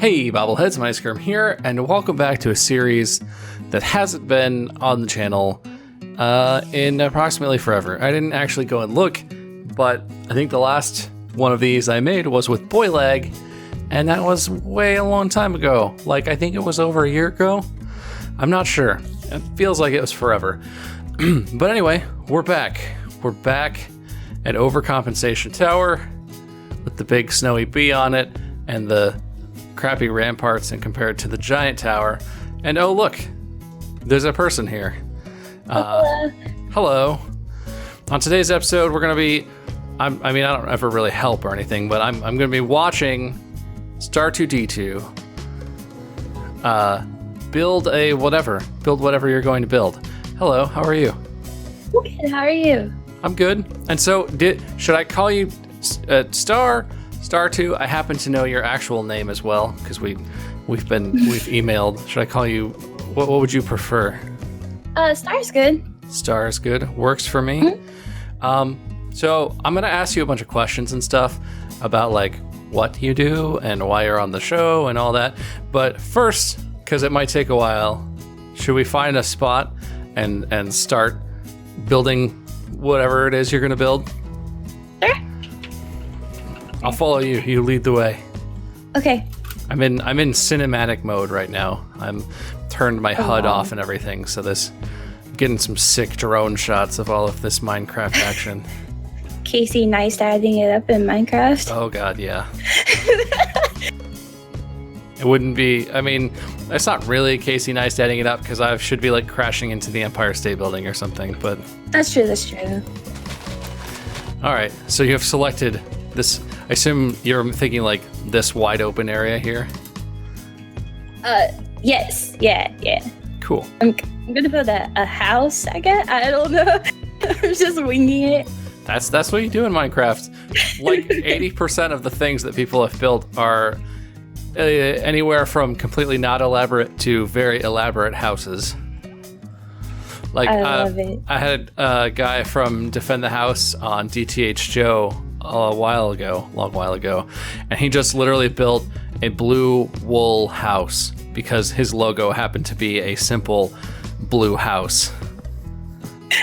Hey bobbleheads, muyskerm here, and welcome back to a series that hasn't been on the channel in approximately forever. I didn't actually go and look, but I think the last one of these I made was with Boy Lag, and that was way a long time ago. Like, I think it was over a year ago. I'm not sure. It feels like it was forever. But anyway, we're back. We're back at Overcompensation Tower with the big snowy bee on it and the crappy ramparts and compared to the giant tower. And oh look, there's a person here. Hello. On today's episode, we're gonna be, I don't ever really help or anything, but I'm gonna be watching STAR2D2 build whatever you're going to build. Hello, how are you? Good, how are you? I'm good. And so should I call you STAR2? I happen to know your actual name as well because we've emailed. Should I call you? What would you prefer? Star's good. Star is good. Works for me. Mm-hmm. So I'm gonna ask you a bunch of questions and stuff about like what you do and why you're on the show and all that. But first, because it might take a while, should we find a spot and start building whatever it is you're gonna build? Sure. I'll follow you. You lead the way. Okay. I'm in cinematic mode right now. I'm turned my HUD off and everything, so I'm getting some sick drone shots of all of this Minecraft action. Casey Neistat-ing it up in Minecraft. Oh god, yeah. It wouldn't be. It's not really Casey Neistat-ing it up because I should be like crashing into the Empire State Building or something. But that's true. All right, so you have selected this. I assume you're thinking like this wide open area here? Yes. Yeah. Cool. I'm gonna build a house, I guess. I don't know. I'm just winging it. That's what you do in Minecraft. Like 80% of the things that people have built are anywhere from completely not elaborate to very elaborate houses. Like I love it. I had a guy from Defend the House on DTH Joe a long while ago, and he just literally built a blue wool house because his logo happened to be a simple blue house.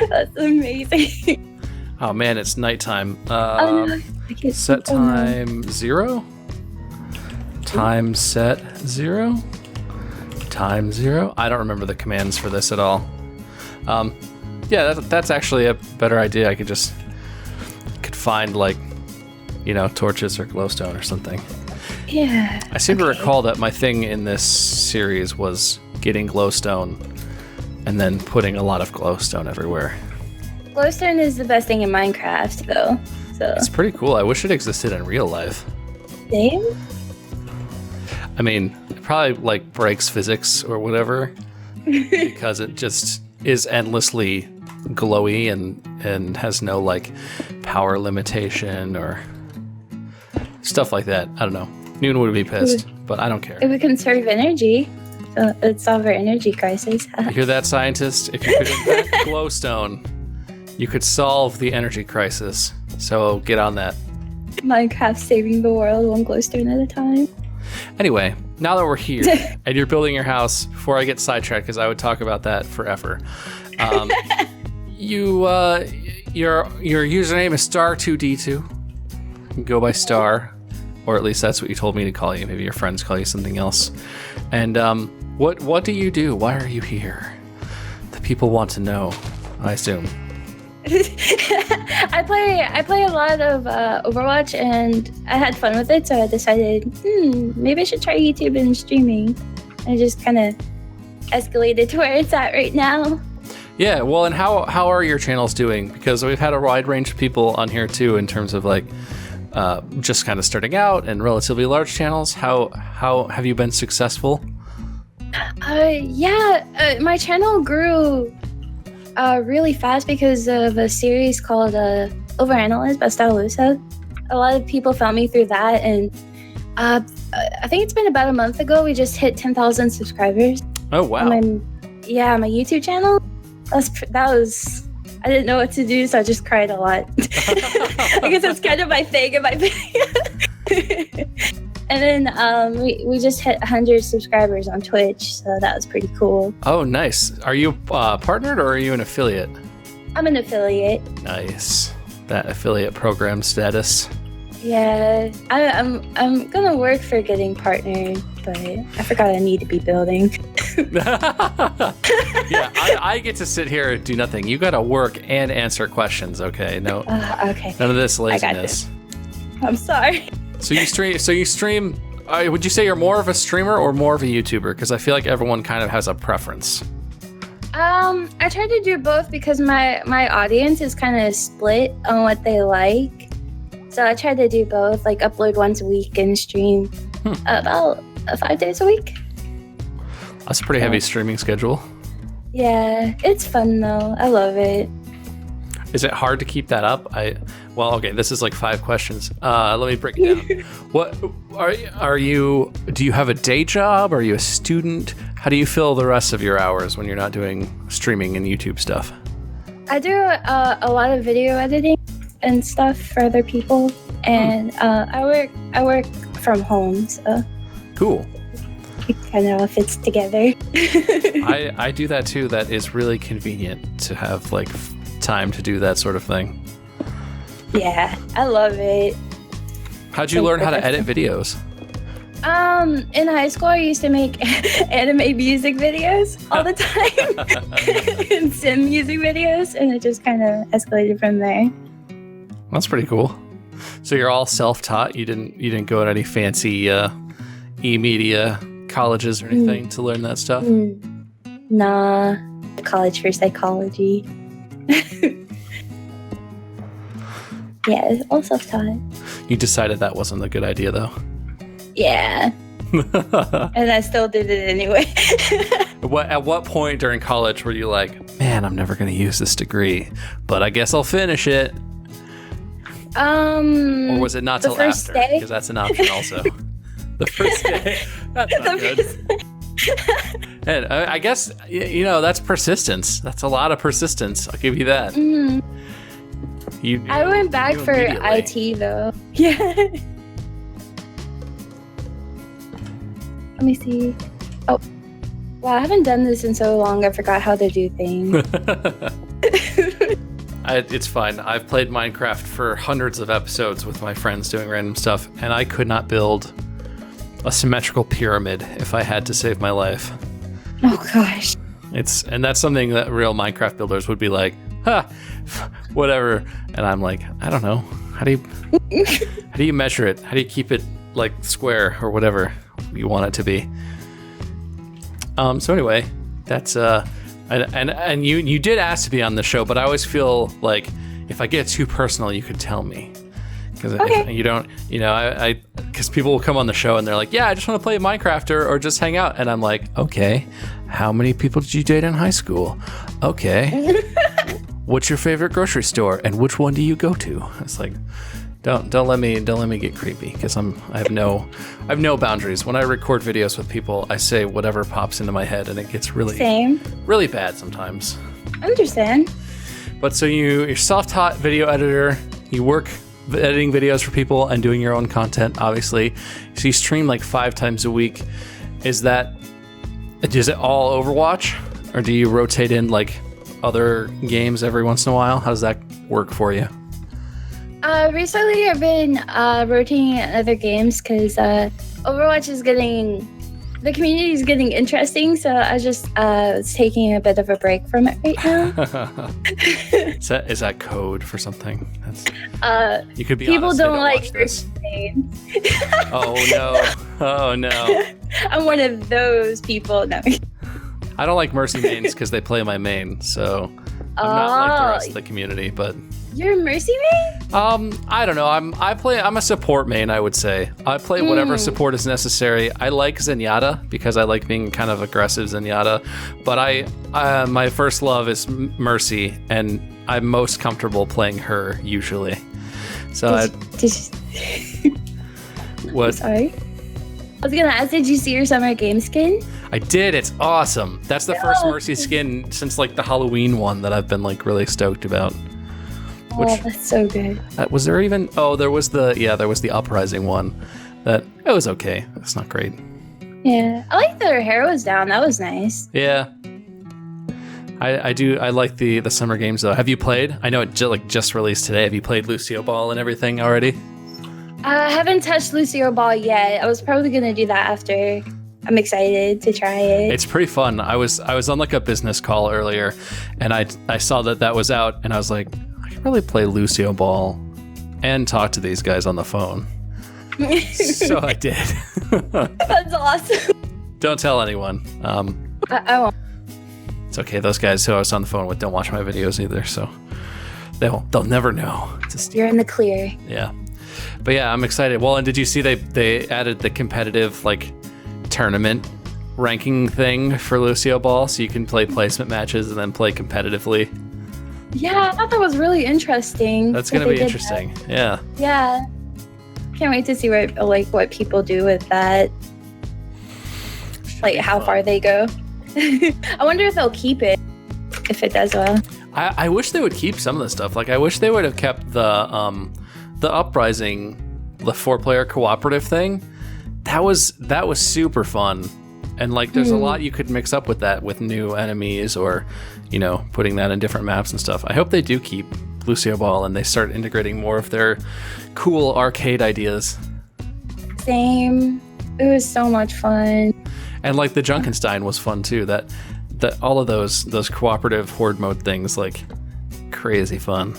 That's amazing. Oh man, it's nighttime. Set time 0? Time set 0? Time 0? I don't remember the commands for this at all. Yeah, that's actually a better idea. I could find torches or glowstone or something. Yeah. I seem to recall that my thing in this series was getting glowstone and then putting a lot of glowstone everywhere. Glowstone is the best thing in Minecraft, though. So it's pretty cool. I wish it existed in real life. Same? It probably breaks physics or whatever because it just is endlessly glowy and has no power limitation or stuff like that. I don't know. Noon would be pissed, but I don't care. It would conserve energy, so it'd solve our energy crisis. You hear that, scientist? If you could invent glowstone, you could solve the energy crisis. So get on that. Minecraft saving the world one glowstone at a time. Anyway, now that we're here and you're building your house, before I get sidetracked, because I would talk about that forever, your username is STAR2D2. You can go by Star, or at least that's what you told me to call you. Maybe your friends call you something else. And what do you do? Why are you here? The people want to know, I assume. I play a lot of Overwatch, and I had fun with it, so I decided, maybe I should try YouTube and streaming. And it just kind of escalated to where it's at right now. Yeah, well, and how are your channels doing? Because we've had a wide range of people on here too, in terms of just kind of starting out and relatively large channels. How have you been successful? My channel grew really fast because of a series called Overanalyzed by Stylusa. A lot of people found me through that, and I think it's been about a month ago we just hit 10,000 subscribers. Oh wow! On my YouTube channel. That was I didn't know what to do, so I just cried a lot. I guess it's kind of my thing in my video. And then we just hit 100 subscribers on Twitch, so that was pretty cool. Oh, nice. Are you partnered or are you an affiliate? I'm an affiliate. Nice. That affiliate program status. Yeah, I'm gonna work for getting partnered, but I forgot I need to be building. Yeah, I get to sit here and do nothing. You gotta work and answer questions, okay? No, okay. none of this I got laziness. this. I'm sorry. So you stream. Would you say you're more of a streamer or more of a YouTuber? Because I feel like everyone kind of has a preference. I try to do both because my audience is kind of split on what they like. So I try to do both, like upload once a week and stream about 5 days a week. That's a pretty heavy streaming schedule. Yeah, it's fun though. I love it. Is it hard to keep that up? Well, okay, this is like 5 questions. Let me break it down. What are you? Do you have a day job? Are you a student? How do you fill the rest of your hours when you're not doing streaming and YouTube stuff? I do a lot of video editing and stuff for other people, and I work from home, so cool. It kind of all fits together. I do that too. That is really convenient to have like time to do that sort of thing. Yeah, I love it. How'd you learn how to edit videos? In high school, I used to make anime music videos all the time, and sim music videos, and it just kind of escalated from there. That's pretty cool. So you're all self-taught. You didn't go to any fancy e-media colleges or anything to learn that stuff? Nah, college for psychology. Yeah, all self-taught. You decided that wasn't a good idea, though. Yeah. And I still did it anyway. At what point during college were you like, man, I'm never going to use this degree, but I guess I'll finish it? Or was it not till after? Because that's an option also. The first day? That's not good. And I guess, that's persistence. That's a lot of persistence. I'll give you that. Mm-hmm. I went back for IT, though. Yeah. Let me see. Oh, wow, I haven't done this in so long. I forgot how to do things. It's fine. I've played Minecraft for hundreds of episodes with my friends doing random stuff, and I could not build a symmetrical pyramid if I had to save my life. Oh gosh. And that's something that real Minecraft builders would be like, whatever. And I'm like, I don't know. How do you measure it? How do you keep it like square or whatever you want it to be? So anyway, that's and you did ask to be on the show, but I always feel like if I get too personal, you could tell me. Because you don't, because people will come on the show and they're like, yeah, I just want to play Minecraft or just hang out. And I'm like, okay, how many people did you date in high school? Okay. What's your favorite grocery store? And which one do you go to? It's like, don't let me get creepy because I have no boundaries. When I record videos with people, I say whatever pops into my head and it gets really bad sometimes. I understand. But so you're self-taught video editor, you work editing videos for people and doing your own content, obviously. So you stream like 5 times a week. Is it all Overwatch? Or do you rotate in like other games every once in a while? How does that work for you? Recently I've been rotating in other games because Overwatch is the community is getting interesting, so I just was taking a bit of a break from it right now. Is that code for something? You could be people honest, don't like mercy mains. Oh no. I'm one of those people. No. I don't like mercy mains because they play my main, so I'm not like the rest of the community, but you're a mercy main? I don't know. I'm a support main, I would say. I play whatever support is necessary. I like Zenyatta because I like being kind of aggressive Zenyatta, but my first love is Mercy, and I'm most comfortable playing her usually. So what? Sorry. I was gonna ask, did you see your summer game skin? I did. It's awesome. That's the first Mercy skin since like the Halloween one that I've been like really stoked about. Oh, that's so good. Was there even? Oh, there was the Uprising one. that it was okay. It's not great. Yeah, I like that her hair was down. That was nice. Yeah. I do. I like the summer games though. Have you played? I know it just released today. Have you played Lucio Ball and everything already? I haven't touched Lucio Ball yet. I was probably gonna do that after. I'm excited to try it. It's pretty fun. I was on like a business call earlier, and I saw that was out, and I was like, I could really play Lucio Ball and talk to these guys on the phone. So I did. That's awesome. Don't tell anyone. I won't. It's okay. Those guys who I was on the phone with don't watch my videos either, so they'll never know. You're in the clear. Yeah, but yeah, I'm excited. Well, and did you see they added the competitive like tournament ranking thing for Lucio Ball, so you can play placement matches and then play competitively? Yeah, I thought that was really interesting. That's gonna be interesting. Yeah. Yeah. Can't wait to see what people do with that. Like how far they go. I wonder if they'll keep it if it does well. I wish they would keep some of the stuff. Like I wish they would have kept the Uprising, the 4-player cooperative thing. That was super fun. And like there's a lot you could mix up with that with new enemies or, you know, putting that in different maps and stuff. I hope they do keep Lucio Ball and they start integrating more of their cool arcade ideas. Same. It was so much fun. And like the Junkenstein was fun too. That all of those cooperative horde mode things, like crazy fun.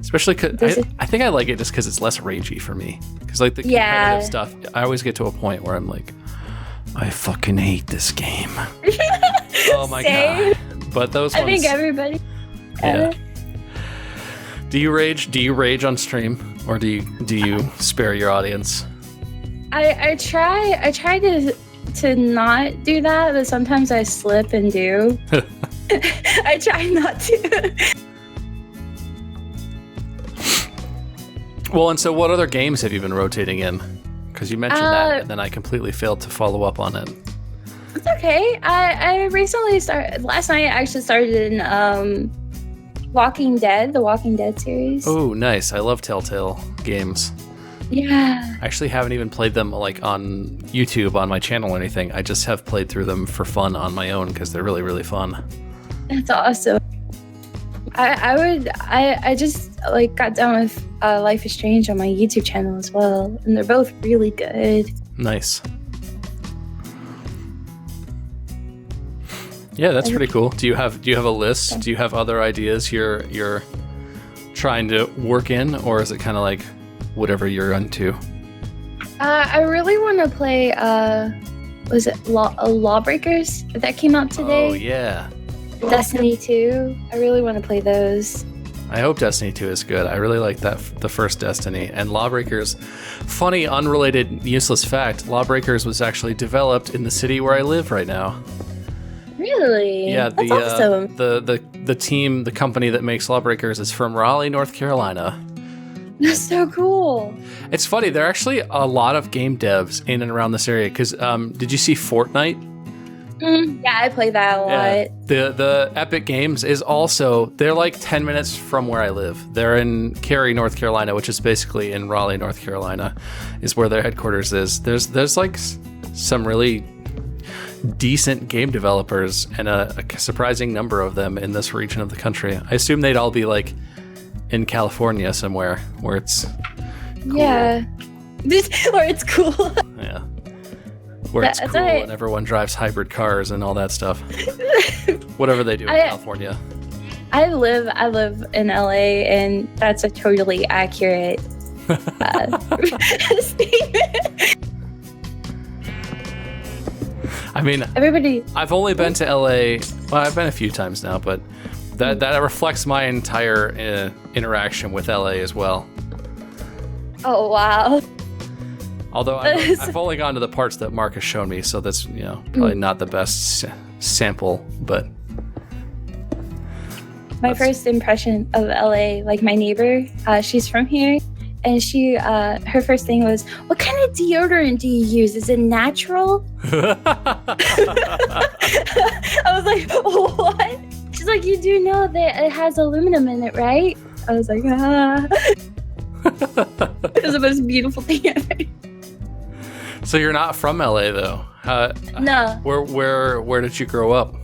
Especially because I think I like it just because it's less ragey for me. Because like the competitive stuff, I always get to a point where I'm like, I fucking hate this game. Oh my god! But those ones, I think everybody. Yeah. Do you rage on stream, or do you spare your audience? I try to not do that, but sometimes I slip and do. I try not to. Well, and so what other games have you been rotating in? Because you mentioned that, and then I completely failed to follow up on it. It's okay. I recently started. Last night, I actually started in Walking Dead, the Walking Dead series. Oh, nice! I love Telltale games. Yeah. I actually haven't even played them like on YouTube on my channel or anything. I just have played through them for fun on my own because they're really, really fun. That's awesome. I just like got done with Life is Strange on my YouTube channel as well, and they're both really good. Nice. Yeah, that's pretty cool. Do you have a list? Do you have other ideas you're trying to work in, or is it kind of like whatever you're into? I really want to play. Was it Lawbreakers that came out today? Oh yeah. Destiny 2. I really want to play those. I hope Destiny 2 is good. I really like the first Destiny. And Lawbreakers, funny, unrelated, useless fact, Lawbreakers was actually developed in the city where I live right now. Really? Yeah, that's awesome. The team, the company that makes Lawbreakers is from Raleigh, North Carolina. That's so cool. It's funny, there are actually a lot of game devs in and around this area. Because did you see Fortnite? Yeah, I play that a lot. Yeah. The Epic Games is also, they're like 10 minutes from where I live. They're in Cary, North Carolina, which is basically in Raleigh, North Carolina, is where their headquarters is. There's like some really decent game developers and a surprising number of them in this region of the country. I assume they'd all be like in California somewhere where it's cool. Yeah. Where it's cool. Yeah. Where it's cool and everyone drives hybrid cars and all that stuff. Whatever they do in California. I live in LA, and that's a totally accurate statement. I mean, I've only been to LA. Well, I've been a few times now, but that reflects my entire interaction with LA as well. Oh wow. Although I've only gone to the parts that Mark has shown me, so that's probably not the best sample, but my first impression of LA, like my neighbor, she's from here, and she her first thing was, "What kind of deodorant do you use? Is it natural?" I was like, "What?" She's like, "You do know that it has aluminum in it, right?" I was like, "Ah." It was the most beautiful thing ever. So you're not from LA though? No. Where did you grow up?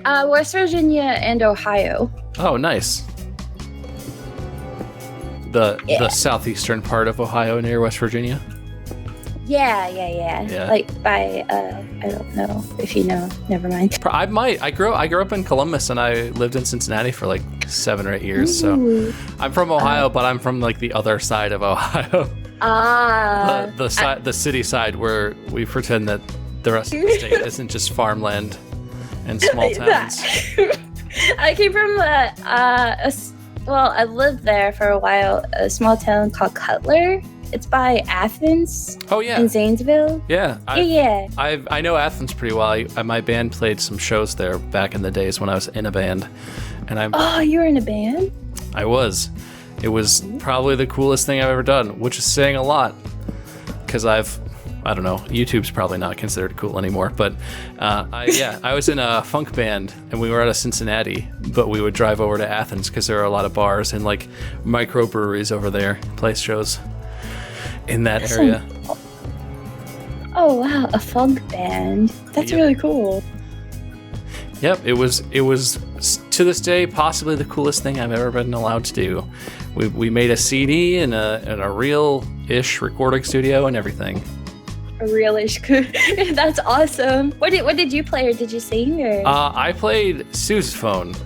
West Virginia and Ohio. Oh, nice. The southeastern part of Ohio near West Virginia? Yeah. Like by I don't know if you know. Never mind. I might. I grew up in Columbus and I lived in Cincinnati for like 7 or 8 years. Ooh. So I'm from Ohio, but I'm from like the other side of Ohio. The city side where we pretend that the rest of the state isn't just farmland and small towns. I came from I lived there for a while, a small town called Cutler. It's by Athens. Oh yeah, in Zanesville. Yeah, yeah. I know Athens pretty well. My band played some shows there back in the days when I was in a band, and Oh, you were in a band? I was. It was probably the coolest thing I've ever done, which is saying a lot, because I don't know, YouTube's probably not considered cool anymore, but I was in a funk band and we were out of Cincinnati, but we would drive over to Athens because there are a lot of bars and like microbreweries over there, play shows in that area. Oh wow, a funk band. That's really cool. Yep, it was to this day possibly the coolest thing I've ever been allowed to do. We made a CD in a real-ish recording studio and everything. A real-ish. That's awesome. What did you play, or did you sing? Or? I played sousaphone.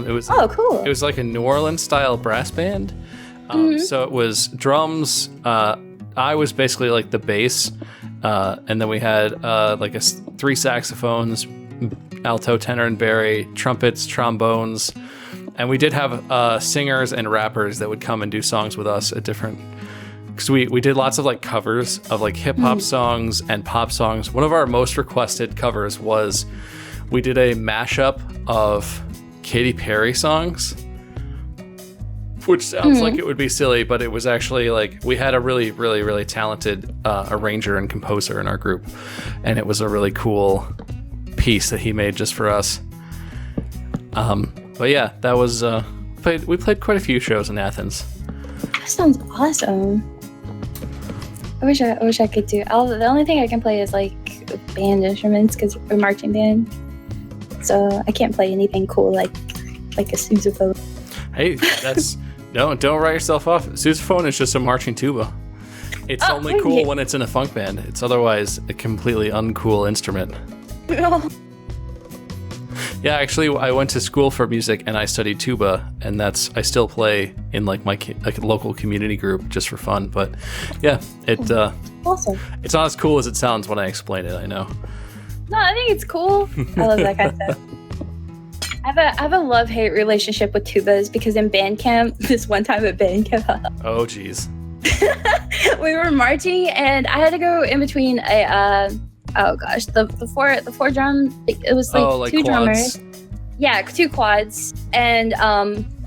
It was cool. It was like a New Orleans style brass band. So it was drums. I was basically like the bass, and then we had like 3 saxophones, alto, tenor, and bari, trumpets, trombones, and we did have singers and rappers that would come and do songs with us at different. Because we did lots of like covers of like hip hop songs and pop songs. One of our most requested covers was we did a mashup of Katy Perry songs, which sounds like it would be silly, but it was actually like we had a really, really, really talented arranger and composer in our group, and it was a really cool piece that he made just for us. But yeah, that was we played quite a few shows in Athens. That sounds awesome. I wish I could do. The only thing I can play is like band instruments because we're marching band. So I can't play anything cool like a sousaphone. Hey, that's don't write yourself off. Sousaphone is just a marching tuba. It's only cool when it's in a funk band. It's otherwise a completely uncool instrument. Yeah, actually, I went to school for music and I studied tuba, and I still play in like my local community group just for fun. But yeah, awesome. It's not as cool as it sounds when I explain it. I know. No, I think it's cool. I love that kind of stuff. I have a love-hate relationship with tubas because in band camp, this one time at band camp. Oh, geez. We were marching and I had to go in between the four drum. It was like 2 quads. drummers. Yeah, 2 quads and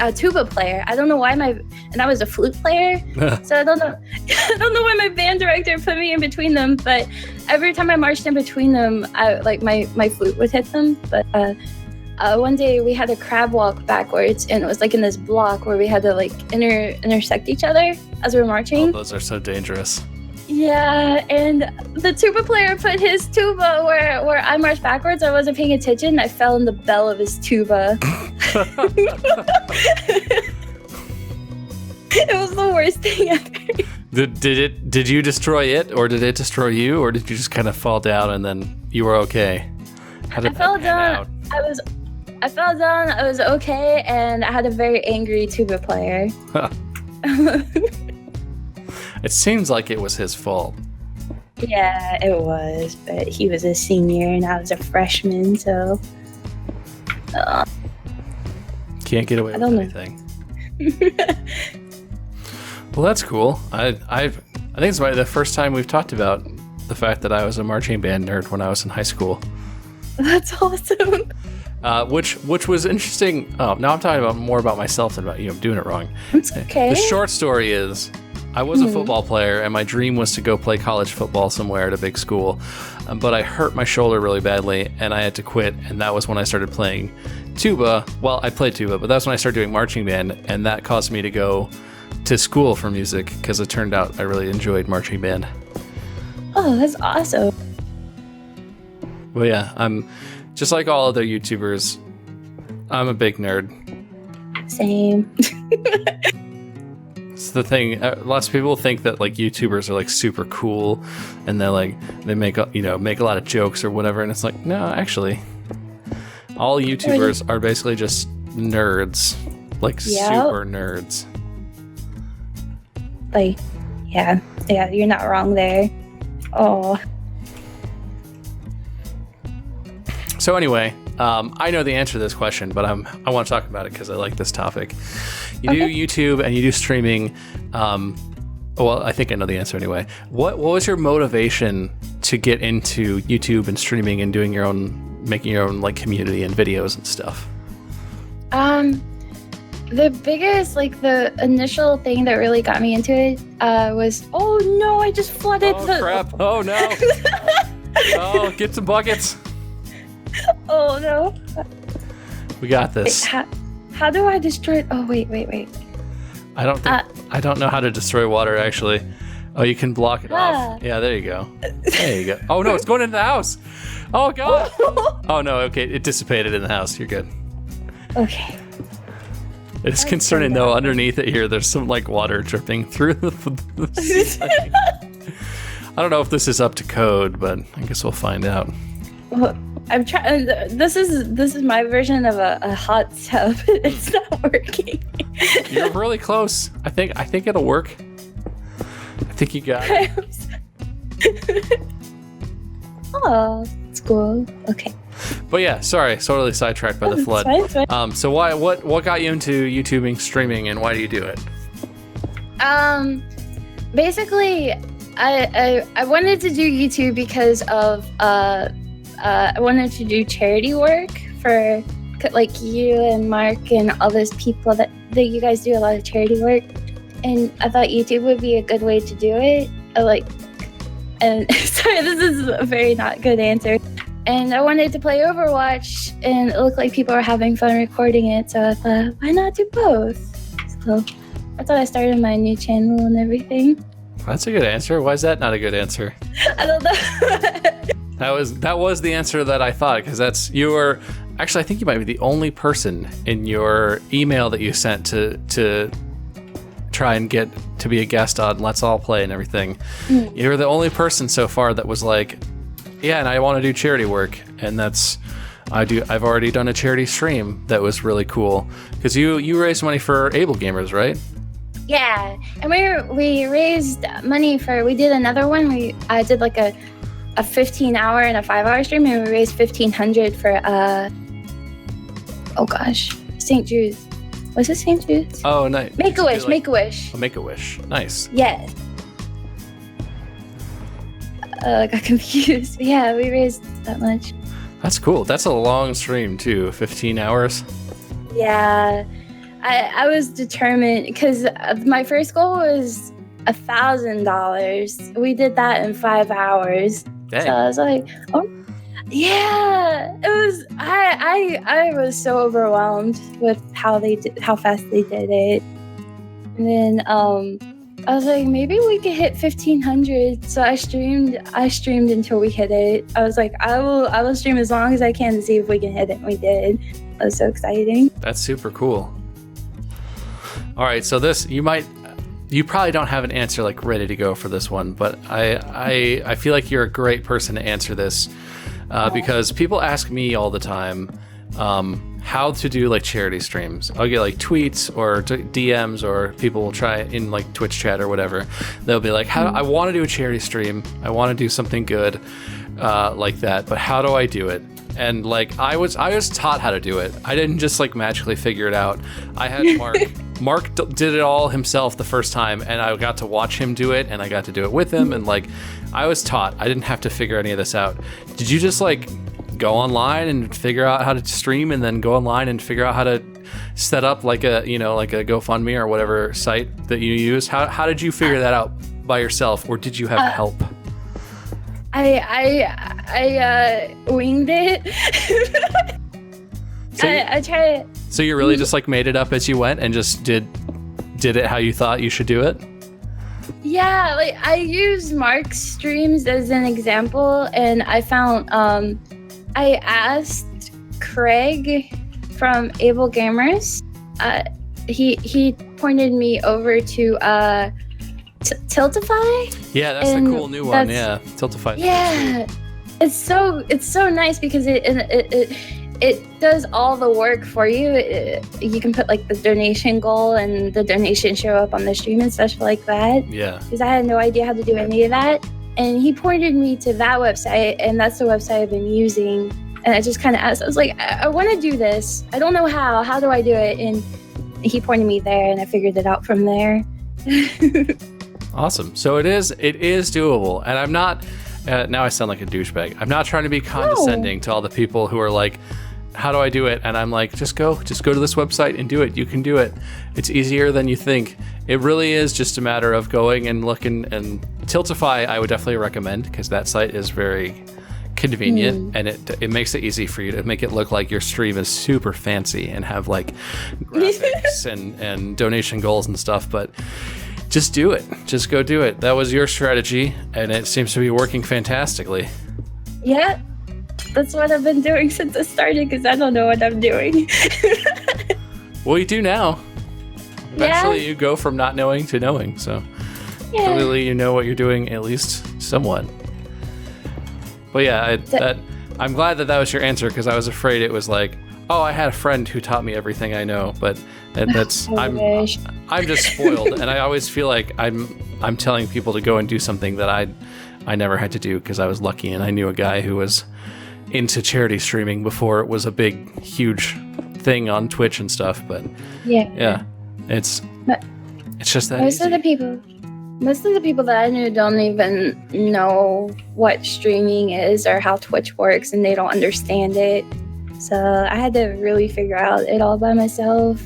a tuba player. I don't know why and I was a flute player. So I don't know why my band director put me in between them. But every time I marched in between them, my flute would hit them. But one day we had a crab walk backwards, and it was like in this block where we had to like intersect each other as we were marching. Oh, those are so dangerous. Yeah, and the tuba player put his tuba where I marched backwards. I wasn't paying attention. I fell in the bell of his tuba. It was the worst thing ever. Did you destroy it, or did it destroy you, or did you just kind of fall down and then you were okay? How did I fell down. I fell down. I was okay, and I had a very angry tuba player. It seems like it was his fault. Yeah, it was, but he was a senior and I was a freshman, so can't get away with anything. Well, that's cool. I think it's the first time we've talked about the fact that I was a marching band nerd when I was in high school. That's awesome. Which was interesting. Oh, now I'm talking more about myself than about you. I'm doing it wrong. It's okay. The short story is, I was a football player, and my dream was to go play college football somewhere at a big school. But I hurt my shoulder really badly, and I had to quit. And that was when I started playing tuba. Well, I played tuba, but that's when I started doing marching band, and that caused me to go to school for music because it turned out I really enjoyed marching band. Oh, that's awesome. Well, yeah, I'm just like all other YouTubers. I'm a big nerd. Same. It's the thing. Lots of people think that like YouTubers are like super cool, and they make a lot of jokes or whatever. And it's like, no, actually, all YouTubers are basically just nerds, like super nerds. Like, yeah, you're not wrong there. Oh. So anyway, I know the answer to this question, but I want to talk about it because I like this topic. You do YouTube and you do streaming. Well, I think I know the answer anyway. What was your motivation to get into YouTube and streaming and making your own like community and videos and stuff? The biggest, like the initial thing that really got me into it was, oh no, I just flooded Oh crap! Oh no! Oh, get some buckets. Oh no. We got this. Wait, how do I destroy? Oh wait. I don't know how to destroy water actually. Oh, you can block it off. Yeah, there you go. There you go. Oh no, it's going into the house. Oh god. Oh no, okay, it dissipated in the house. You're good. Okay. It's concerning though. Underneath it here, there's some like water dripping through the ceiling. I don't know if this is up to code, but I guess we'll find out. Well, I'm trying. This is my version of a hot tub. It's not working. You're really close. I think it'll work. I think you got it. Oh, it's cool. Okay. But yeah, sorry, totally sidetracked by the flood. It's fine. So what got you into YouTubing, streaming, and why do you do it? Basically, I wanted to do YouTube because of I wanted to do charity work for like you and Mark and all those people that you guys do a lot of charity work, and I thought YouTube would be a good way to do it. And sorry, this is a very not good answer. And I wanted to play Overwatch, and it looked like people were having fun recording it, so I thought, why not do both? So that's why I started my new channel and everything. That's a good answer. Why is that not a good answer? I don't know. That was the answer that I thought, because actually I think you might be the only person in your email that you sent to try and get to be a guest on Let's All Play and everything. You're the only person so far that was like, yeah, and I want to do charity work, and I've already done a charity stream that was really cool because you raised money for Able Gamers, right? Yeah, and we raised money we did another one. I did like a 15-hour and a 5-hour stream, and we raised $1,500 for oh gosh, St. Jude's. Was it St. Jude's? Oh, nice. Make-A-Wish. Oh, Make-A-Wish. Nice. Yes. I got confused. But yeah, we raised that much. That's cool. That's a long stream too. 15 hours. Yeah, I was determined because my first goal was $1,000. We did that in 5 hours. Dang. So I was like, oh, yeah. It was. I was so overwhelmed with how fast they did it. And then I was like, maybe we could hit 1,500. So I streamed until we hit it. I was like, I will stream as long as I can to see if we can hit it. And we did. It was so exciting. That's super cool. All right, so you probably don't have an answer like ready to go for this one, but I feel like you're a great person to answer this because people ask me all the time how to do like charity streams. I'll get like tweets or DMs, or people will try in like Twitch chat or whatever. They'll be like, I want to do a charity stream. I want to do something good like that, but how do I do it? And like I was taught how to do it. I didn't just like magically figure it out. I had Mark. Mark did it all himself the first time, and I got to watch him do it, and I got to do it with him, and like I was taught. I didn't have to figure any of this out. Did you just like go online and figure out how to stream, and then go online and figure out how to set up like a GoFundMe or whatever site that you use? How did you figure that out by yourself, or did you have help? I winged it. I tried. So you really just like made it up as you went and just did did it how you thought you should do it? Yeah, like I used Mark's streams as an example, and I found I asked Craig from Able Gamers. He pointed me over to Tiltify. Yeah, that's the cool new one. Yeah, Tiltify. Yeah, it's so nice because it does all the work for you. You can put like the donation goal and the donation show up on the stream and stuff like that. Yeah. Because I had no idea how to do any of that. And he pointed me to that website, and that's the website I've been using. And I just kind of asked, I was like, I want to do this. I don't know how. How do I do it? And he pointed me there, and I figured it out from there. Awesome. So it is doable. And I'm not, now I sound like a douchebag. I'm not trying to be condescending to all the people who are like, how do I do it? And I'm like, just go to this website and do it. You can do it. It's easier than you think. It really is just a matter of going and looking. And Tiltify, I would definitely recommend, because that site is very convenient, and it makes it easy for you to make it look like your stream is super fancy and have like graphics and donation goals and stuff. But just do it. Just go do it. That was your strategy, and it seems to be working fantastically. Yeah. That's what I've been doing since I started, because I don't know what I'm doing. Well, you do now. Eventually, you go from not knowing to knowing. So clearly, you know what you're doing, at least somewhat. But yeah, I'm glad that was your answer, because I was afraid it was like, oh, I had a friend who taught me everything I know. But that's I'm just spoiled, and I always feel like I'm telling people to go and do something that I never had to do, because I was lucky and I knew a guy who was into charity streaming before it was a big, huge thing on Twitch and stuff. But yeah, it's just that most of the people that I knew don't even know what streaming is or how Twitch works, and they don't understand it. So I had to really figure out it all by myself.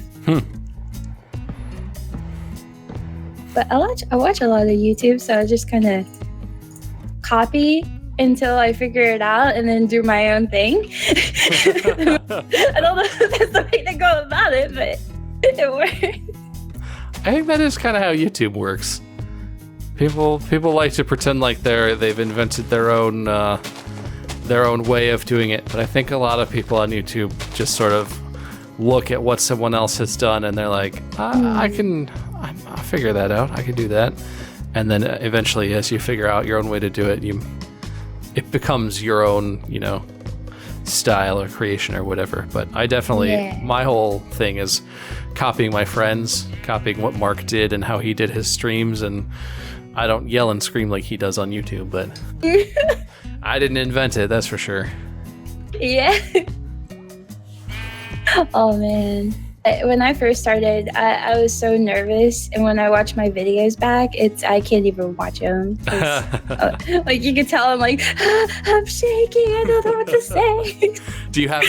But I watch a lot of YouTube, so I just kind of copy until I figure it out and then do my own thing. I don't know if that's the way to go about it, but it works. I think that is kind of how YouTube works. People like to pretend like they've invented their own way of doing it, but I think a lot of people on YouTube just sort of look at what someone else has done and they're like, I'll figure that out. I can do that. And then eventually, as you figure out your own way to do it, it becomes your own, style or creation or whatever. But I definitely, my whole thing is copying my friends, copying what Mark did and how he did his streams. And I don't yell and scream like he does on YouTube, but I didn't invent it, that's for sure. Yeah. Oh, man. When I first started, I was so nervous, and when I watch my videos back, I can't even watch them. Like you can tell, I'm like, I'm shaking. I don't know what to say. Do you have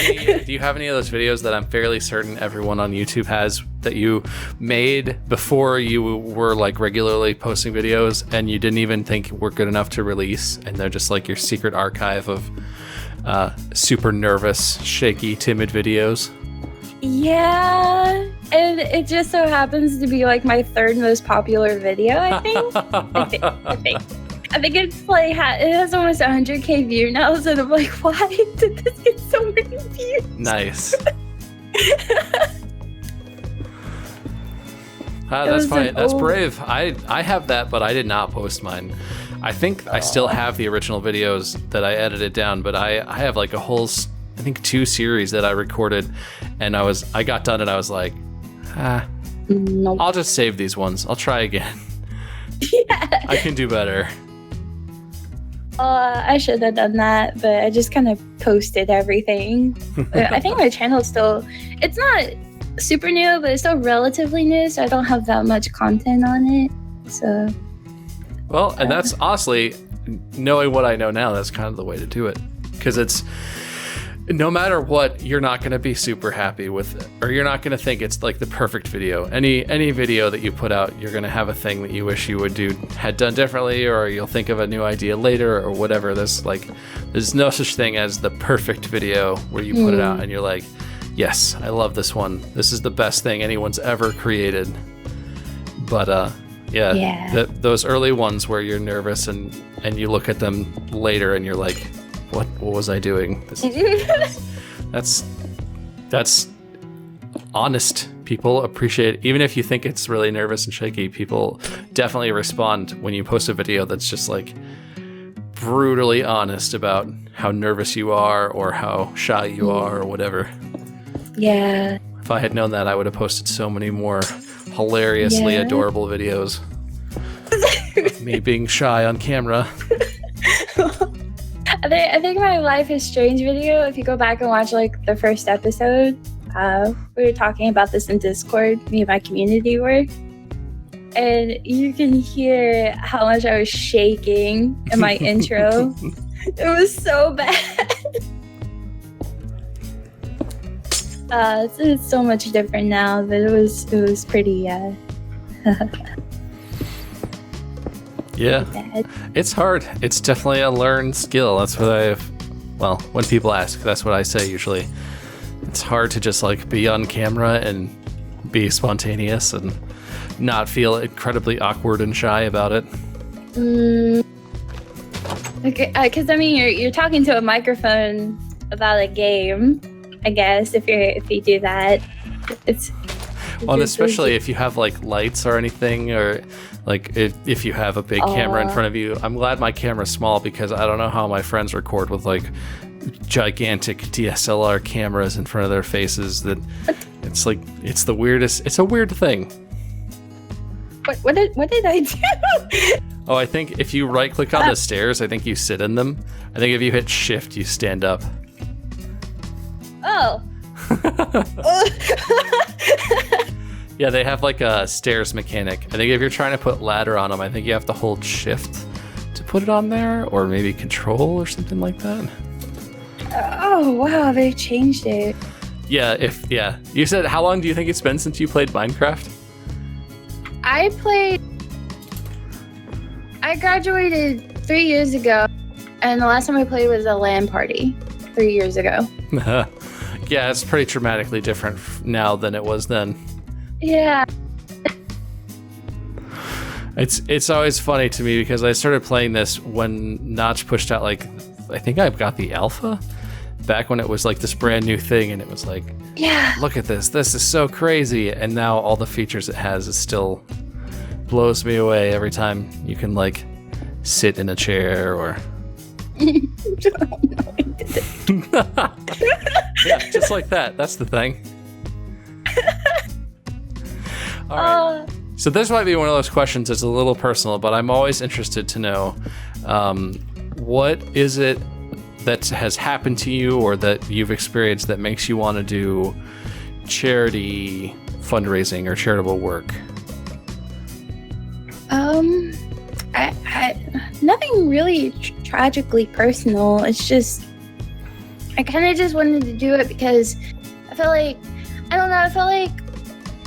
any of those videos that I'm fairly certain everyone on YouTube has that you made before you were like regularly posting videos, and you didn't even think were good enough to release, and they're just like your secret archive of super nervous, shaky, timid videes? Yeah, and it just so happens to be like my third most popular video, I think. I think it's like it has almost 100k views now, so I'm like, why did this get so many views? Nice. That's fine. That's brave. I have that, but I did not post mine. I think I still have the original videos that I edited down, but I have like a whole, I think 2 series that I recorded, and I got done and I was like, nope. I'll just save these ones. I'll try again. Yeah. I can do better. I should have done that, but I just kind of posted everything. I think my channel it's not super new, but it's still relatively new, so I don't have that much content on it. So. Well, and that's honestly, knowing what I know now, that's kind of the way to do it. Because it's, no matter what, you're not going to be super happy with it, or you're not going to think it's like the perfect video. Any video that you put out, you're going to have a thing that you wish you had done differently, or you'll think of a new idea later, or whatever. There's no such thing as the perfect video where you put it out and you're like, yes, I love this one. This is the best thing anyone's ever created. But Yeah. those early ones where you're nervous and you look at them later and you're like, what was I doing? That's honest. People appreciate it. Even if you think it's really nervous and shaky, people definitely respond when you post a video that's just like brutally honest about how nervous you are or how shy you are or whatever. Yeah. If I had known that, I would have posted so many more hilariously adorable videos of me being shy on camera. I think my Life is Strange video, if you go back and watch like the first episode, we were talking about this in Discord, me and my community were. And you can hear how much I was shaking in my intro. It was so bad. It's so much different now, but it was pretty Yeah, bad. it's hard. It's definitely a learned skill. That's what when people ask, that's what I say usually. It's hard to just like be on camera and be spontaneous and not feel incredibly awkward and shy about it. Okay, because I mean, you're talking to a microphone about a game. I guess if you do that, it's well, and especially if you have like lights or anything, or like if you have a big camera in front of you. I'm glad my camera's small because I don't know how my friends record with like gigantic DSLR cameras in front of their faces. That it's like it's the weirdest. It's a weird thing. What did I do? Oh, I think if you right click on the stairs, I think you sit in them. I think if you hit shift, you stand up. Oh. Yeah, they have like a stairs mechanic. I think if you're trying to put ladder on them, I think you have to hold shift to put it on there, or maybe control or something like that. Oh wow, they changed it. Yeah, you said, how long do you think it's been since you played Minecraft? I graduated 3 years ago, and the last time I played was a LAN party 3 years ago. Yeah, it's pretty dramatically different now than it was then. Yeah. It's always funny to me because I started playing this when Notch pushed out, like, I think I got the alpha back when it was like this brand new thing, and it was like, Yeah. look at this is so crazy. And now all the features it has, it still blows me away every time you can like sit in a chair or yeah, just like that. That's the thing. All right. So this might be one of those questions that's a little personal, but I'm always interested to know what is it that has happened to you or that you've experienced that makes you want to do charity fundraising or charitable work? I nothing really tragically personal. It's just I kind of just wanted to do it because I felt like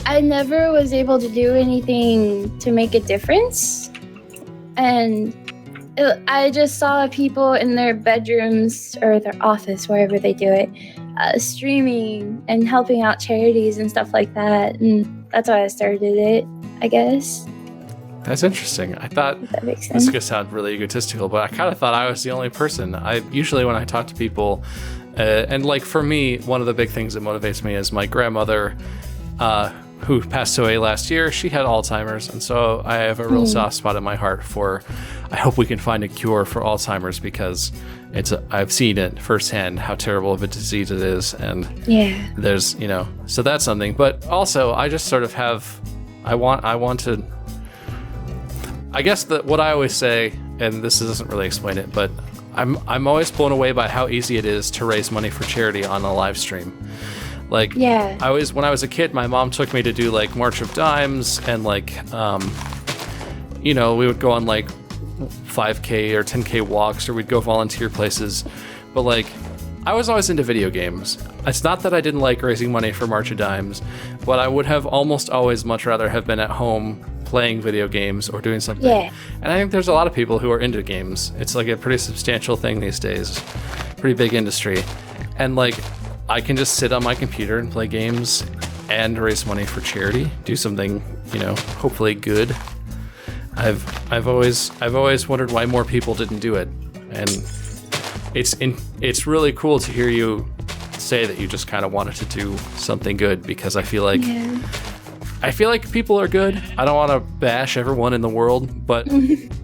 I never was able to do anything to make a difference, and I just saw people in their bedrooms or their office, wherever they do it, streaming and helping out charities and stuff like that, and that's why I started it, I guess. That's interesting. I thought If that makes this sense. is going to sound really egotistical, but I kind of thought I was the only person. I usually, when I talk to people, and like for me, one of the big things that motivates me is my grandmother, who passed away last year. She had Alzheimer's, and so I have a real soft spot in my heart for, I hope we can find a cure for Alzheimer's, because I've seen it firsthand how terrible of a disease it is, and Yeah. there's, so that's something. But also, I just sort of have, I want to, I guess that what I always say, and this doesn't really explain it, but I'm always blown away by how easy it is to raise money for charity on a live stream. Like, Yeah. when I was a kid, my mom took me to do like March of Dimes, and like, we would go on like 5K or 10K walks, or we'd go volunteer places. But like, I was always into video games. It's not that I didn't like raising money for March of Dimes, but I would have almost always much rather have been at home playing video games or doing something. Yeah. And I think there's a lot of people who are into games. It's like a pretty substantial thing these days, pretty big industry. And like, I can just sit on my computer and play games and raise money for charity, do something hopefully good. I've always wondered why more people didn't do it, and it's really cool to hear you say that you just kind of wanted to do something good, because I feel like people are good. I don't want to bash everyone in the world, but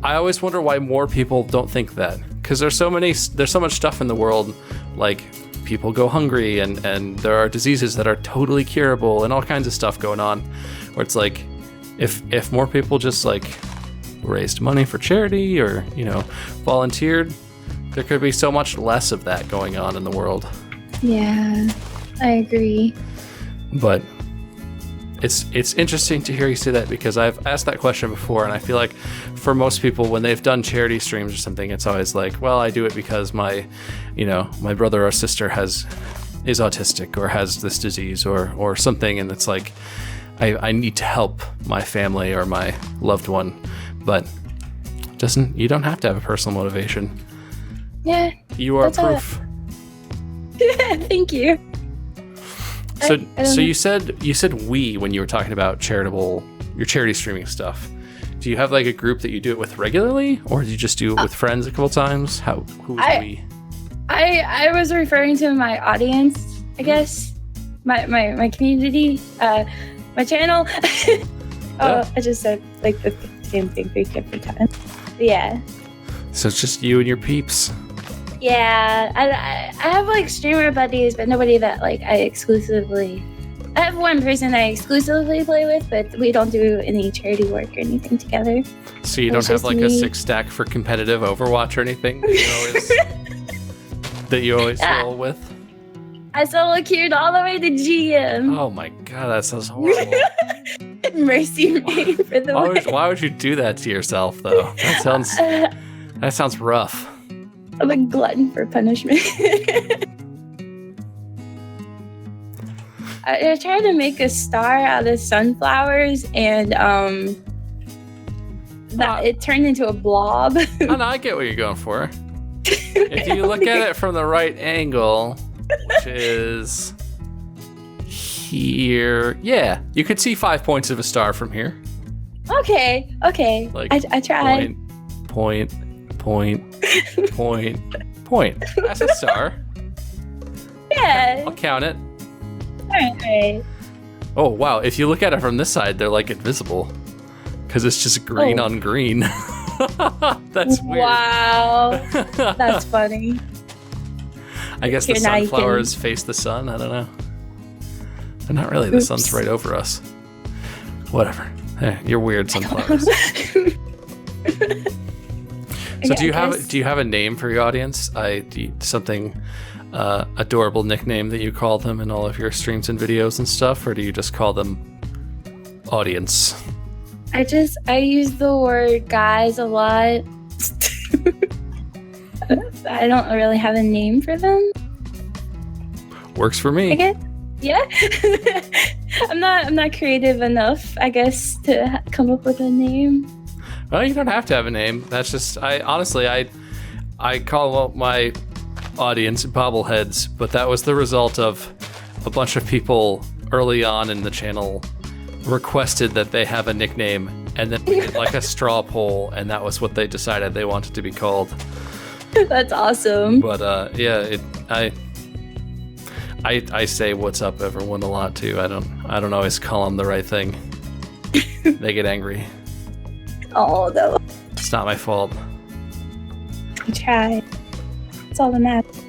I always wonder why more people don't think that, because there's so much stuff in the world, like people go hungry and there are diseases that are totally curable and all kinds of stuff going on, where it's like if more people just like raised money for charity or volunteered, there could be so much less of that going on in the world. Yeah, I agree. But it's interesting to hear you say that, because I've asked that question before, and I feel like for most people, when they've done charity streams or something, it's always like, well, I do it because my brother or sister is autistic or has this disease or something, and it's like I need to help my family or my loved one. But you don't have to have a personal motivation. Yeah. You are proof. Thank you. So you said we when you were talking about your charity streaming stuff. Do you have like a group that you do it with regularly, or do you just do it with friends a couple times? Who's we? I was referring to my audience, I guess. My community, my channel. Yeah. I just said like the same thing 3 different times. But yeah. So it's just you and your peeps. Yeah, I have like streamer buddies, but nobody that like I have one person I exclusively play with, but we don't do any charity work or anything together. So you don't have like a 6-stack for competitive Overwatch or anything that you always roll with? I solo queued all the way to GM. Oh my god, that sounds horrible. Mercy me for the win. Why would you do that to yourself, though? That sounds rough. I'm a glutton for punishment. I tried to make a star out of sunflowers, and it turned into a blob. No, I get what you're going for. If you look at it from the right angle, which is here, yeah, you could see 5 points of a star from here. Okay. Like I tried. Point. That's a star. Yeah. I'll count it. All right. Oh, wow. If you look at it from this side, they're like invisible, because it's just green on green. That's weird. Wow. That's funny. I guess the sunflowers face the sun. I don't know. They're not really. The sun's right over us. Whatever. Hey, you're weird, sunflowers. So do you have a name for your audience? Something adorable nickname that you call them in all of your streams and videos and stuff, or do you just call them audience? I use the word guys a lot. I don't really have a name for them. Works for me. I guess. Yeah. I'm not creative enough, I guess, to come up with a name. Well, you don't have to have a name. That's just I call my audience bobbleheads, but that was the result of a bunch of people early on in the channel requested that they have a nickname, and then we did like a straw poll, and that was what they decided they wanted to be called. That's awesome. But yeah, I say what's up everyone a lot too. I don't always call them the right thing. They get angry. Oh no. It's not my fault. I tried. It's all that matters.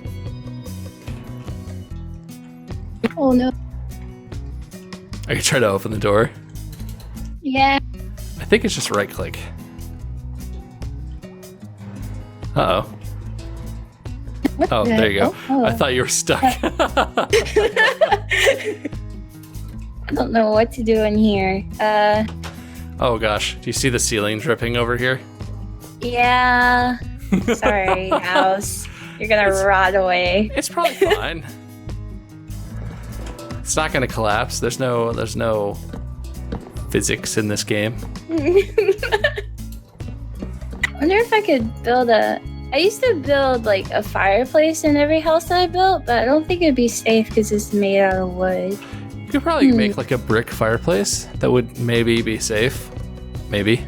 Oh no. Are you trying to open the door? Yeah. I think it's just right click. Uh-oh. Oh, there you go. Oh. I thought you were stuck. I don't know what to do in here. Oh gosh, do you see the ceiling dripping over here? Yeah. Sorry, house. You're gonna rot away. It's probably fine. It's not gonna collapse. There's no physics in this game. I wonder if I could build I used to build like a fireplace in every house that I built, but I don't think it'd be safe because it's made out of wood. You could probably make like a brick fireplace that would maybe be safe. Maybe.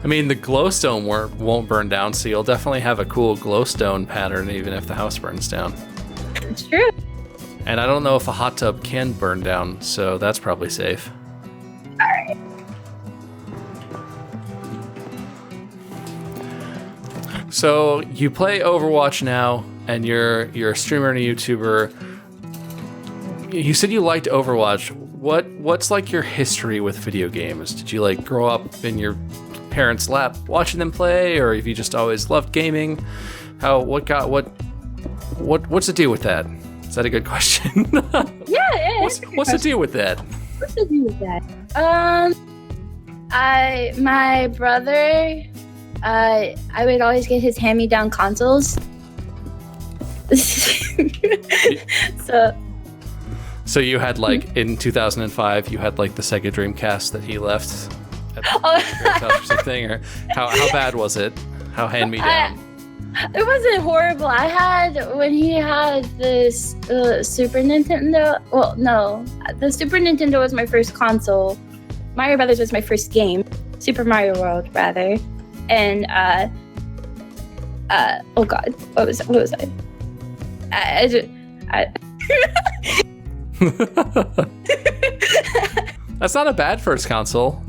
I mean, the glowstone won't burn down, so you'll definitely have a cool glowstone pattern even if the house burns down. It's true. And I don't know if a hot tub can burn down, so that's probably safe. Alright. So you play Overwatch now, and you're a streamer and a YouTuber. You said you liked Overwatch. What's like your history with video games? Did you like grow up in your parents' lap watching them play, or have you just always loved gaming? What's the deal with that? Is that a good question? Yeah. What's the deal with that? What's the deal with that? My brother, I would always get his hand-me-down consoles. So you had like in 2005, you had like the Sega Dreamcast that he left at the house or something, or how bad was it? How hand-me-down? It wasn't horrible. I had, when he had this Super Nintendo, well, no, the Super Nintendo was my first console. Mario Brothers was my first game. Super Mario World, rather. And, oh god, what was I? That's not a bad first console.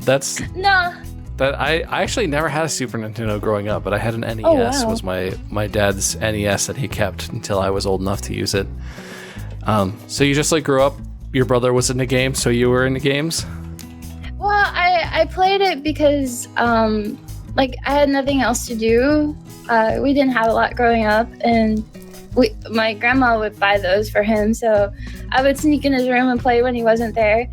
No. That I actually never had a Super Nintendo growing up, but I had an NES. Oh, wow. Was my dad's NES that he kept until I was old enough to use it. So you just like grew up. Your brother was into games, so you were into games. Well, I played it because like I had nothing else to do. We didn't have a lot growing up, and my grandma would buy those for him, so I would sneak in his room and play when he wasn't there,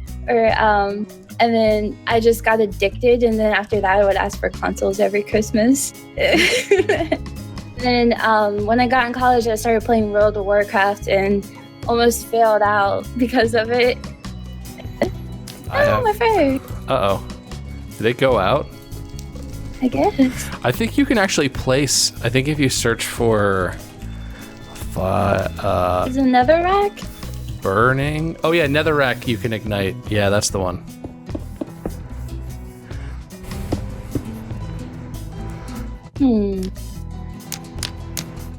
and then I just got addicted, and then after that I would ask for consoles every Christmas. Then when I got in college, I started playing World of Warcraft and almost failed out because of it. My phone. Uh-oh. Did it go out? I guess. I think you can actually place, I think if you search for Is it Netherrack? burning. Oh yeah, Netherrack you can ignite. Yeah, that's the one.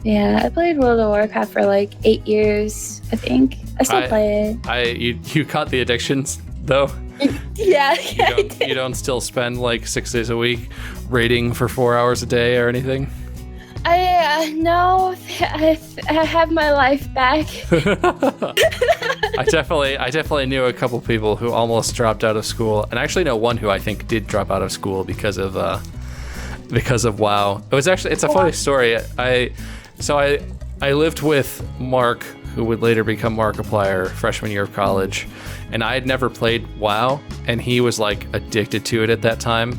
Yeah, I played World of Warcraft for like 8 years, I think. I still play it. You caught the addictions though? Yeah. You don't still spend like 6 days a week raiding for 4 hours a day or anything? No, I have my life back. I definitely knew a couple people who almost dropped out of school, and I actually know one who I think did drop out of school because of WoW. It's a funny story. I lived with Mark, who would later become Markiplier, freshman year of college, and I had never played WoW, and he was like addicted to it at that time.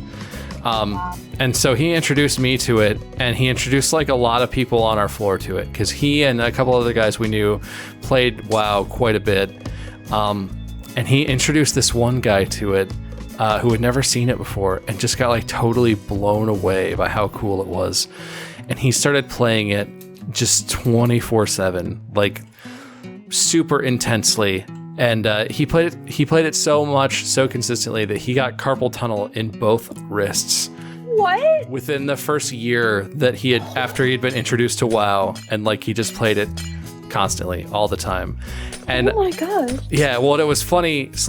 And so he introduced me to it, and he introduced like a lot of people on our floor to it, because he and a couple other guys we knew played WoW quite a bit. And he introduced this one guy to it who had never seen it before and just got like totally blown away by how cool it was. And he started playing it just 24/7, like super intensely. And he played it so much, so consistently that he got carpal tunnel in both wrists. What? Within the first year that after he'd been introduced to WoW, and like he just played it constantly, all the time. And oh my god. Yeah, well, it was funny /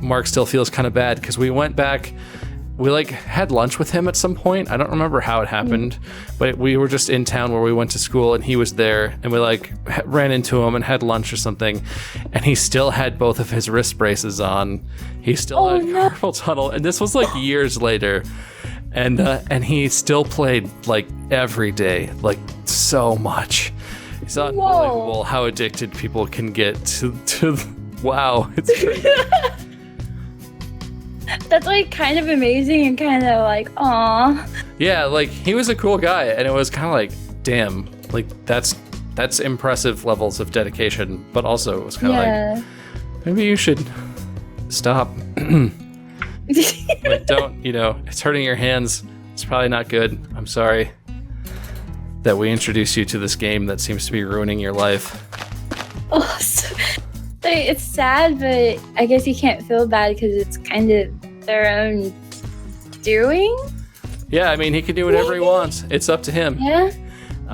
Mark still feels kind of bad because we went back. We like had lunch with him at some point. I don't remember how it happened, but we were just in town where we went to school, and he was there, and we like ran into him and had lunch or something, and he still had both of his wrist braces on. He still had carpal tunnel, and this was like years later, and he still played like every day, like so much. It's unbelievable how addicted people can get to WoW. It's crazy. That's like kind of amazing and kind of like, aw. Yeah, like he was a cool guy, and it was kind of like, damn, like that's impressive levels of dedication. But also, it was kind of like, maybe you should stop. Like, don't, it's hurting your hands. It's probably not good. I'm sorry. that we introduce you to this game that seems to be ruining your life. Oh, it's sad, but I guess you can't feel bad because it's kind of their own doing. Yeah, I mean, he can do whatever he wants. It's up to him. Yeah.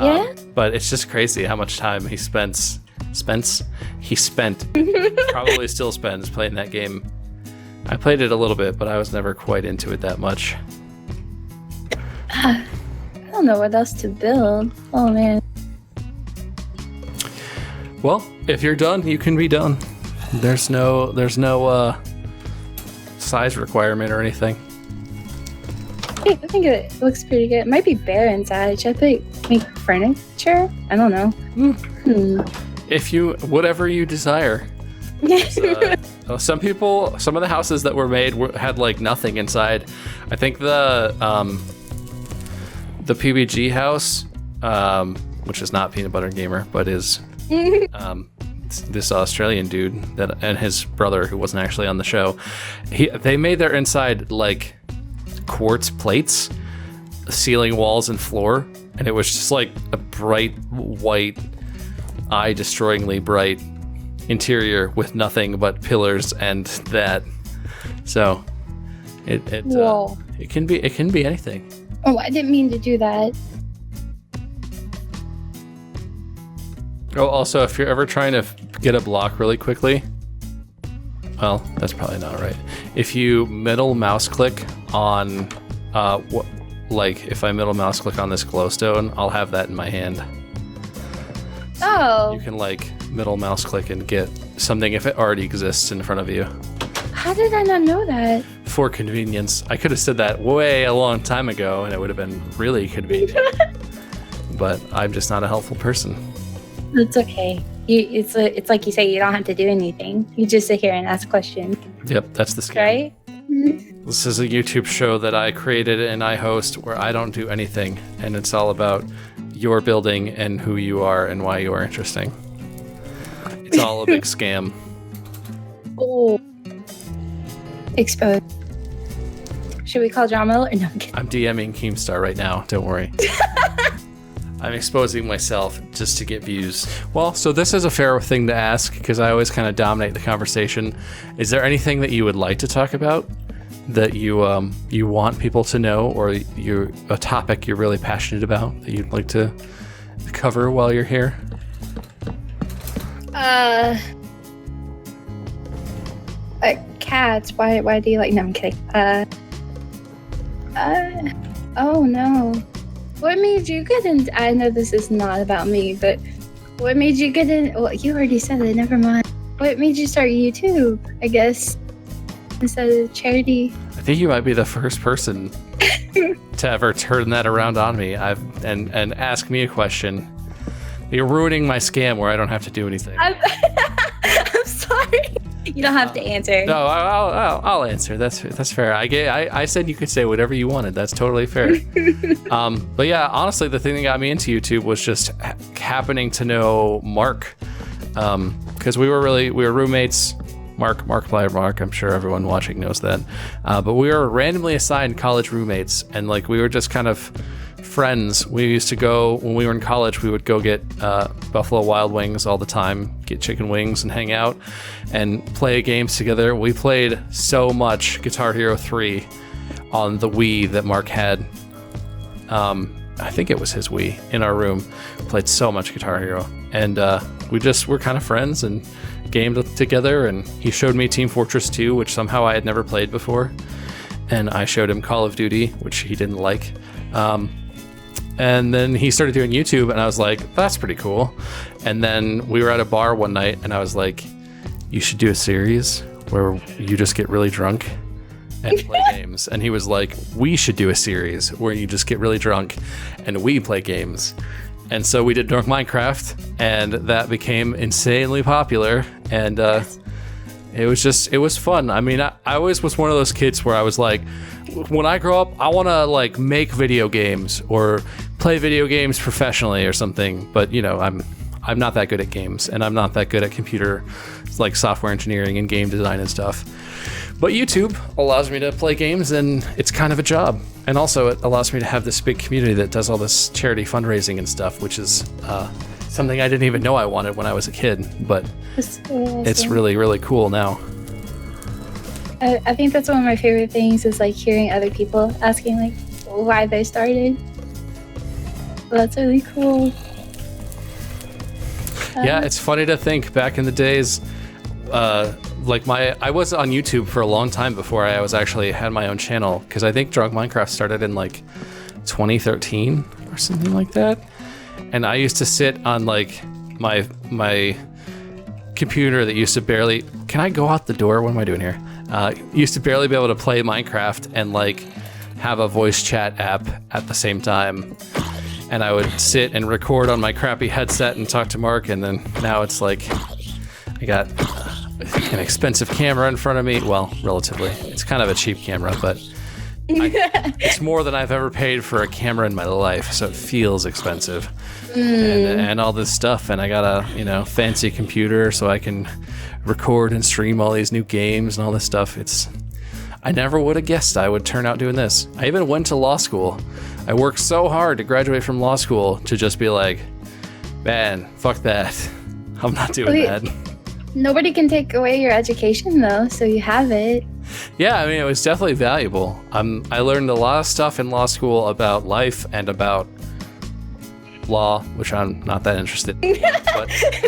Yeah. But it's just crazy how much time he spent, probably still spends playing that game. I played it a little bit, but I was never quite into it that much. I don't know what else to build. Oh, man. Well, if you're done, you can be done. There's no size requirement or anything. I think it looks pretty good. It might be bare inside. Should I make furniture? I don't know. If you, whatever you desire. Some of the houses that were made had like nothing inside. I think the PBG house, which is not Peanut Butter Gamer, but is this Australian dude and his brother who wasn't actually on the show. They made their inside like quartz plates, ceiling, walls, and floor, and it was just like a bright white, eye-destroyingly bright interior with nothing but pillars and that. So it can be anything. Oh, I didn't mean to do that. Oh, also, if you're ever trying to get a block really quickly, well, that's probably not right. If you middle mouse click on if I middle mouse click on this glowstone, I'll have that in my hand. So oh. You can like middle mouse click and get something if it already exists in front of you. How did I not know that? For convenience. I could have said that way a long time ago and it would have been really convenient. But I'm just not a helpful person. It's okay. It's like you say, you don't have to do anything. You just sit here and ask questions. Yep, that's the scam. Right? This is a YouTube show that I created and I host where I don't do anything. And it's all about your building and who you are and why you are interesting. It's all a big scam. Oh. Exposed. Should we call John Miller? No, I'm kidding. I'm DMing Keemstar right now. Don't worry. I'm exposing myself just to get views. Well, so this is a fair thing to ask because I always kind of dominate the conversation. Is there anything that you would like to talk about that you want people to know, or a topic you're really passionate about that you'd like to cover while you're here? Cats. Why do you like? No, I'm kidding. Oh no. What made you get in? I know this is not about me, but what made you get in? Well, you already said it. Never mind. What made you start YouTube? I guess instead of charity. I think you might be the first person to ever turn that around on me. And ask me a question. You're ruining my scam where I don't have to do anything. I'm sorry. You don't have to answer. No, I'll answer. That's fair. I said you could say whatever you wanted. That's totally fair. But yeah, honestly, the thing that got me into YouTube was just happening to know Mark, because we were roommates. Mark. I'm sure everyone watching knows that. But we were randomly assigned college roommates, and like we were just kind of friends. We used to go, when we were in college, we would go get Buffalo Wild Wings all the time, get chicken wings and hang out and play games together. We played so much Guitar Hero 3 on the Wii that Mark had. I think it was his Wii in our room. Played so much Guitar Hero. And we just were kind of friends and gamed together. And he showed me Team Fortress 2, which somehow I had never played before. And I showed him Call of Duty, which he didn't like. And then he started doing YouTube, and I was like, that's pretty cool. And then we were at a bar one night, and I was like, you should do a series where you just get really drunk and play games. And he was like, we should do a series where you just get really drunk and we play games. And so we did Drunk Minecraft, and that became insanely popular. And it was fun. I mean, I always was one of those kids where I was like, when I grow up, I want to like make video games or play video games professionally or something. But you know, I'm not that good at games, and I'm not that good at computer, like software engineering and game design and stuff. But YouTube allows me to play games, and it's kind of a job. And also, it allows me to have this big community that does all this charity fundraising and stuff, which is something I didn't even know I wanted when I was a kid. But it's really, really cool now. I think that's one of my favorite things is like hearing other people asking like why they started. Well, that's really cool. Yeah, it's funny to think back in the days, I was on YouTube for a long time before I was actually had my own channel, because I think Drunk Minecraft started in like 2013 or something like that. And I used to sit on like my computer that used to barely, can I go out the door? What am I doing here? Used to barely be able to play Minecraft and like have a voice chat app at the same time. And I would sit and record on my crappy headset and talk to Mark, and then now it's like I got an expensive camera in front of me. Well, relatively. It's kind of a cheap camera, but it's more than I've ever paid for a camera in my life, so it feels expensive. And all this stuff, and I got a fancy computer so I can record and stream all these new games and all this stuff. I never would have guessed I would turn out doing this. I even went to law school. I worked so hard to graduate from law school to just be like, man, fuck that. I'm not doing that. Nobody can take away your education though, so you have it. Yeah, I mean, it was definitely valuable. I learned a lot of stuff in law school about life and about law, which I'm not that interested in,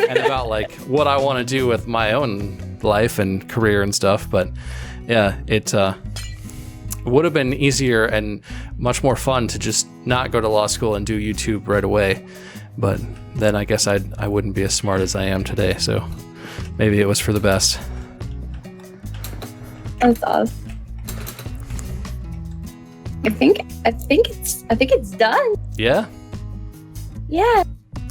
and about like what I want to do with my own life and career and stuff. But yeah, it would have been easier and much more fun to just not go to law school and do YouTube right away. But then I guess I wouldn't be as smart as I am today. So maybe it was for the best. That's awesome. I think it's done. Yeah. Yeah.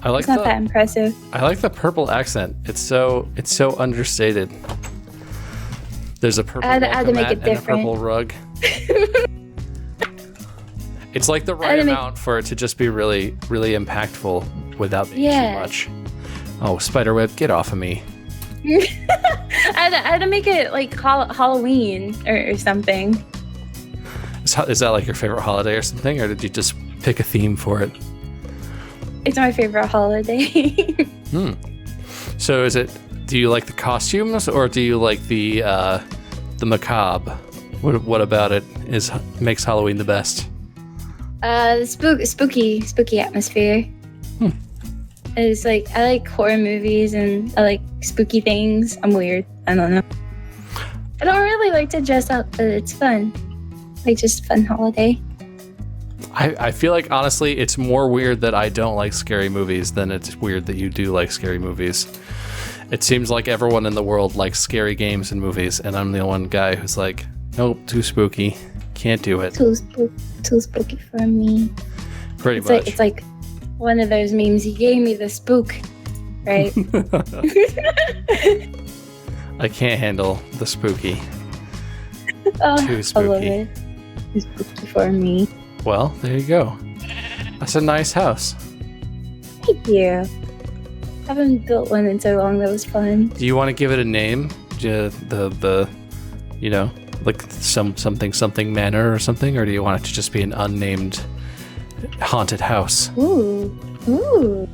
It's not that impressive. I like the purple accent. It's so understated. There's a purple I had to make it and different. a purple rug. It's like the right amount for it to just be really, really impactful without being too much. Oh, Spiderweb, get off of me. I had to make it like Halloween or something. Is that like your favorite holiday or something, or did you just pick a theme for it? It's my favorite holiday. So do you like the costumes, or do you like the macabre? What about it makes Halloween the best? The spooky atmosphere. It's like I like horror movies and I like spooky things. I'm weird. I don't know. I don't really like to dress up, but it's fun. Like just fun holiday. I feel like honestly, it's more weird that I don't like scary movies than it's weird that you do like scary movies. It seems like everyone in the world likes scary games and movies, and I'm the one guy who's like, nope, too spooky, can't do it. Too spooky for me. Pretty much. It's like one of those memes. You gave me the spook, right? I can't handle the spooky. Too spooky. I love it. Too spooky for me. Well, there you go. That's a nice house. Thank you. I haven't built one in so long. That was fun. Do you want to give it a name? Like something manor or something, or do you want it to just be an unnamed haunted house? Ooh.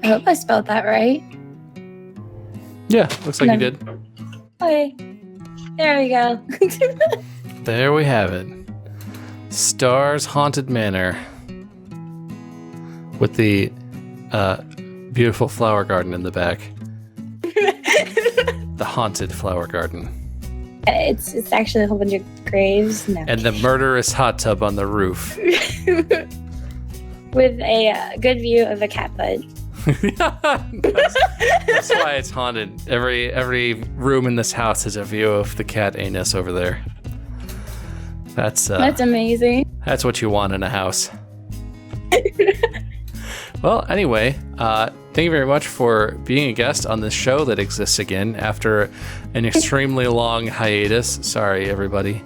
I hope I spelled that right. Yeah, looks like you did. Okay. There we go. There we have it. Star's Haunted Manor. With the beautiful flower garden in the back. The haunted flower garden. It's actually a whole bunch of graves. No. And the murderous hot tub on the roof. With a good view of a cat butt. That's why it's haunted. Every room in this house has a view of the cat anus over there. That's amazing. That's what you want in a house. Well, anyway, thank you very much for being a guest on this show that exists again after an extremely long hiatus. Sorry, everybody.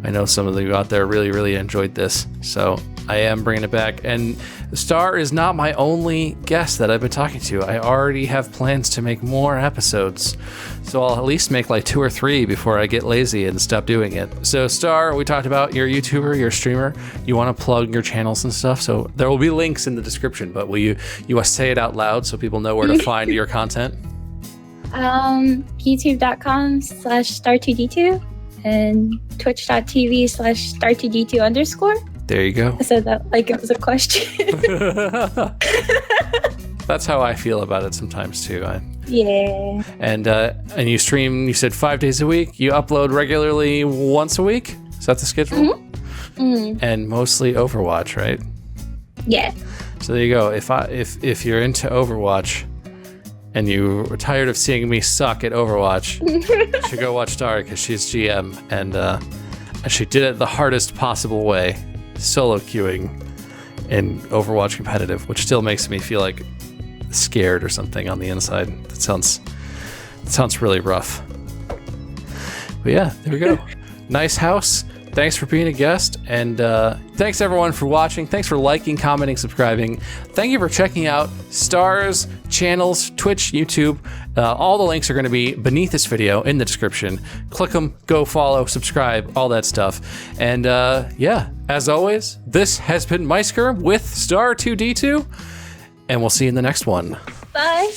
I know some of you out there really, really enjoyed this. So I am bringing it back. And Star is not my only guest that I've been talking to. I already have plans to make more episodes. So I'll at least make like 2 or 3 before I get lazy and stop doing it. So Star, we talked about you're a YouTuber, you're a streamer. You want to plug your channels and stuff. So there will be links in the description, but will you want to say it out loud so people know where to find your content? youtube.com/STAR2D2 and twitch.tv/STAR2D2_. There you go. I said that like it was a question. That's how I feel about it sometimes too. Yeah. And you stream, you said 5 days a week. You upload regularly once a week? Is that the schedule? Mm-hmm. Mm-hmm. And mostly Overwatch, right? Yeah. So there you go. If you're into Overwatch and you're tired of seeing me suck at Overwatch, you should go watch Star because she's GM and she did it the hardest possible way, solo queuing in Overwatch competitive, which still makes me feel like scared or something on the inside. That sounds really rough. But yeah, there we go. Nice house. Thanks for being a guest, and thanks everyone for watching. Thanks for liking, commenting, subscribing. Thank you for checking out Star's channels, Twitch, YouTube. All the links are going to be beneath this video in the description. Click them, go follow, subscribe, all that stuff. And yeah, as always, this has been muyskerm with STAR2D2, and we'll see you in the next one. Bye.